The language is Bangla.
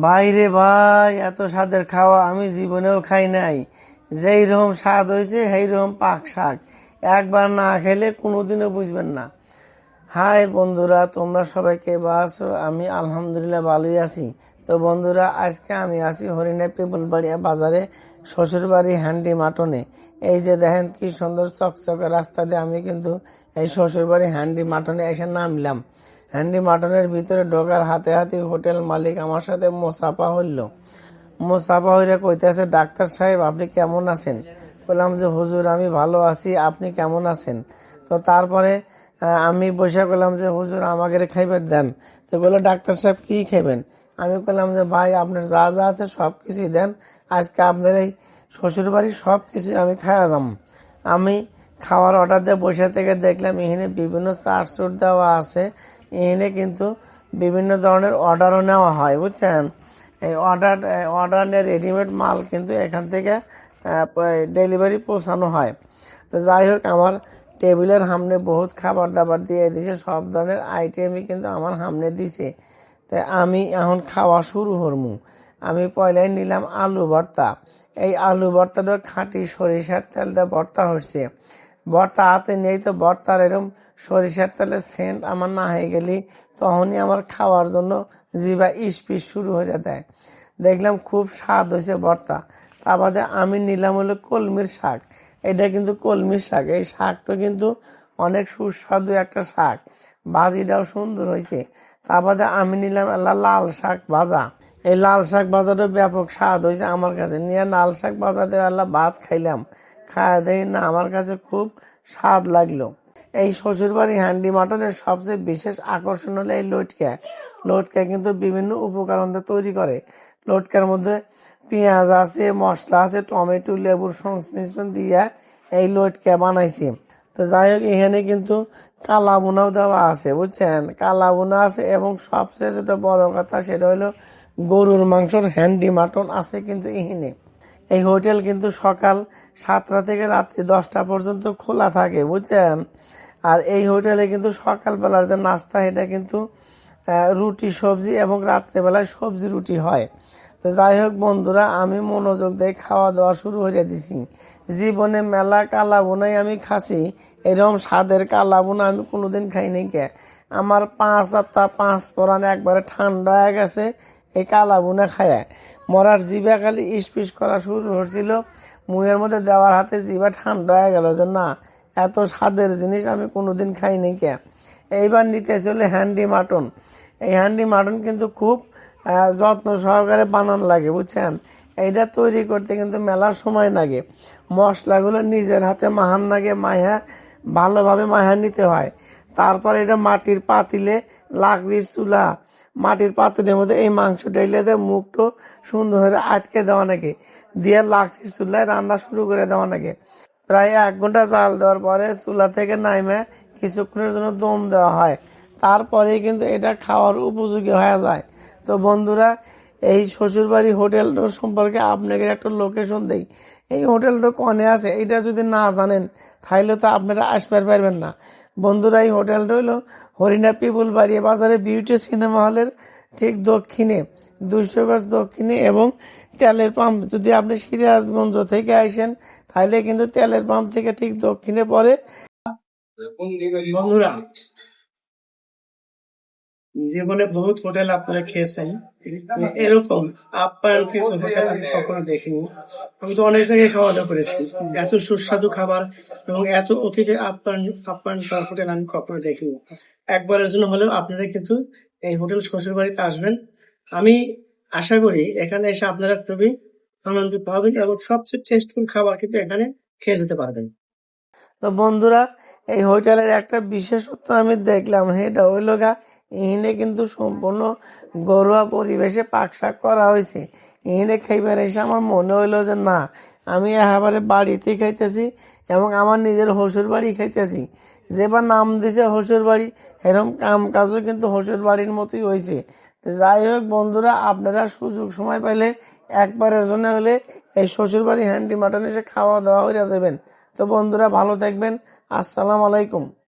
ভাই রে ভাই, এত স্বাদের খাওয়া আমি জীবনেও খাই নাই। যেই রকম স্বাদ হয়েছে সেই রকম পাক শাক একবার না খেলে কোনোদিনও বুঝবেন না। হাই বন্ধুরা, তোমরা সবাইকে আছো? আমি আলহামদুলিল্লাহ ভালোই আছি। তো বন্ধুরা, আজকে আমি আছি হরিণের পিপলবাড়িয়া বাজারে, শ্বশুরবাড়ি হ্যান্ডি মাটনে। এই যে দেখেন কি সুন্দর চকচকে রাস্তা দিয়ে আমি কিন্তু এই শ্বশুরবাড়ি হ্যান্ডি মাটনে এসে নামলাম। হ্যান্ডি মাটনের ভিতরে ঢোকার হাতে হাতে হোটেল মালিক আমার সাথে মোসাফা হইল। মোসাফা হইলে কইতেছে, ডাক্তার সাহেব আপনি কেমন আছেন? বললাম যে হুজুর আমি ভালো আছি, আপনি কেমন আছেন? তো তারপরে আমি বসে করলাম যে হুজুর আমাকে খাইবার দেন। তো বললো, ডাক্তার সাহেব কি খাইবেন? আমি বললাম যে ভাই আপনার যা যা আছে সব কিছুই দেন, আজকে আপনার এই শ্বশুর বাড়ির সব কিছুই আমি খাওয়া যাম। আমি খাওয়ার অর্ডার দিয়ে বসে থেকে দেখলাম এখানে বিভিন্ন চাট চুট দেওয়া আছে। এখানে কিন্তু বিভিন্ন ধরনের অর্ডারও নেওয়া হয়, বুঝছেন? এই অর্ডার নিয়ে রেডিমেড মাল কিন্তু এখান থেকে ডেলিভারি পৌঁছানো হয়। তো যাই হোক, আমার টেবিলের সামনে বহুত খাবার দাবার দিয়ে দিছে, সব ধরনের আইটেমই কিন্তু আমার সামনে দিছে। তাই আমি এখন খাওয়া শুরু করবো। আমি পয়লাই নিলাম আলু ভর্তা। এই আলু ভর্তাটা খাঁটি সরিষার তেল দিয়ে ভর্তা হচ্ছে। ভর্তা হাতে নেই তো ভর্তার এরকম সরিষার তেলের সেন্ট আমার না হয়ে গেলি তখনই আমার খাওয়ার জন্য জিভা ইস্পিস শুরু হয়ে দেয়। দেখলাম খুব স্বাদ হয়েছে ভর্তা। তা বাদে আমি নিলাম হলো কলমির শাক। এটা কিন্তু কলমির শাক, এই শাকটা কিন্তু অনেক সুস্বাদু একটা শাক। ভাজিটাও সুন্দর হয়েছে। তা বাদে আমি নিলাম লাল শাক ভাজা। এই লাল শাক ভাজাটা ব্যাপক স্বাদ হয়েছে আমার কাছে। নিয়ে লাল শাক ভাজাতে ভাত খাইলাম। খাওয়া দেখি না আমার কাছে খুব স্বাদ লাগলো। এই শ্বশুরবাড়ি হ্যান্ডি মাটনের সবচেয়ে বিশেষ আকর্ষণ হলো এই লটকা। লটকা কিন্তু বিভিন্ন উপকরণ দিয়ে তৈরি করে। লটকার মধ্যে পেঁয়াজ আছে, মশলা আছে, টমেটো লেবুর সংমিশ্রণ দিয়ে এই লটকা বানাইছি। তো যাই হোক, এখানে কিন্তু কালা বোনাও দেওয়া আছে, বুঝছেন? কালা বোনা আছে এবং সবচেয়ে যেটা বড় কথা সেটা হলো গরুর মাংসর হ্যান্ডি মাটন আছে কিন্তু এখানে। এই হোটেল কিন্তু সকাল 7টা থেকে রাত্রি 10টা পর্যন্ত খোলা থাকে, বুঝছেন? আর এই হোটেলে কিন্তু সকালবেলার যে নাস্তা এটা কিন্তু রুটি সবজি এবং রাত্রেবেলায় সবজি রুটি হয়। তো যাই হোক বন্ধুরা, আমি মনোযোগ দিয়ে খাওয়া দাওয়া শুরু করে দিছি। জীবনে মেলা কালা বোনাই আমি খাসি, এরকম স্বাদের কালা বোনা আমি কোনোদিন খাইনি। কে আমার 5 পরান একবারে ঠান্ডা হয়ে গেছে এই কালা বোনা খায়। মরার জিভা খালি ইস্পিস করা শুরু হচ্ছিল, মুখের মধ্যে দেওয়ার হাতে জিভা ঠান্ডা হয়ে গেল যে না, এত স্বাদের জিনিস আমি কোনোদিন খাইনি। কে এইবার নিতে চলে হ্যান্ডি মাটন। এই হ্যান্ডি মাটন কিন্তু খুব যত্ন সহকারে বানান লাগে, বুঝছেন? এইটা তৈরি করতে কিন্তু মেলার সময় লাগে। মশলাগুলো নিজের হাতে মাহান লাগে, ভালোভাবে মাহা নিতে হয়। তারপর এটা মাটির পাতিলে, লাকড়ির চুলা, মাটির পাতিলের মধ্যে এই মাংস ঢেলে দিয়ে মুখটো সুন্দর করে আটকে দেওয়া নাকি, দিয়ে লাকড়ির চুলায় রান্না শুরু করে দেওয়া নাকি। প্রায় 1 ঘন্টা জাল দেওয়ার পরে চুলা থেকে নাইমে কিছুক্ষণের জন্য দম দেওয়া হয়। তারপরেই কিন্তু এটা খাওয়ার উপযোগী হয়ে যায়। তো বন্ধুরা, এই শ্বশুরবাড়ি হোটেলটা সম্পর্কে আপনাকে একটা লোকেশন দেই। এই হোটেলটা কনে আছে এটা যদি না জানেন তাহলে তো আপনারা আসতে পারবেন না। বন্ধুরা, এই হোটেলটা হলো হরিণা পিপুল বাড়ি বাজারে বিউটি সিনেমা হলের ঠিক দক্ষিণে, 200 গজ দক্ষিণে। এবং তেলের পাম্প, যদি আপনি সিরাজগঞ্জ থেকে আসেন তাহলে কিন্তু তেলের পাম্প থেকে ঠিক দক্ষিণে পড়ে। বন্ধুরা, জীবনে বহুত হোটেল আপনারা খেয়েছেন, এরকম আপ্যায়ন হোটেল আমি কখনো দেখিনি। আমি তো অনেক জায়গায় খাওয়া দাওয়া করেছি, এত সুস্বাদু খাবার এবং এত অতিথি আপ্যায়ন করার হোটেল আমি কখনো দেখিনি। একবারের জন্য হলেও আপনারা কিন্তু এই হোটেল শ্বশুর বাড়িতে আসবেন। আমি আশা করি এখানে এসে আপনারা খুবই আনন্দিত হবেন এবং সবচেয়ে টেস্টফুল খাবার কিন্তু এখানে খেয়ে যেতে পারবেন। তো বন্ধুরা, এই হোটেলের একটা বিশেষত্ব আমি দেখলাম, সেটা হইল এখানে কিন্তু সম্পূর্ণ ঘরোয়া পরিবেশে পাক শাক করা হয়েছে। এখানে খাইবার এসে আমার মনে হইলো যে না, আমি একেবারে বাড়িতে খাইতেছি এবং আমার নিজের শ্বশুর বাড়ি খাইতেছি। যেবার নাম দিছে শ্বশুর বাড়ি, এরকম কাম কাজও কিন্তু শ্বশুর বাড়ির মতোই হয়েছে। তো যাই হোক বন্ধুরা, আপনারা সুযোগ সময় পাইলে একবারের জন্য হলে এই শ্বশুর বাড়ি হ্যান্ডি মাটন এসে খাওয়া দাওয়া হয়ে যাবেন। তো বন্ধুরা, ভালো থাকবেন। আসসালামু আলাইকুম।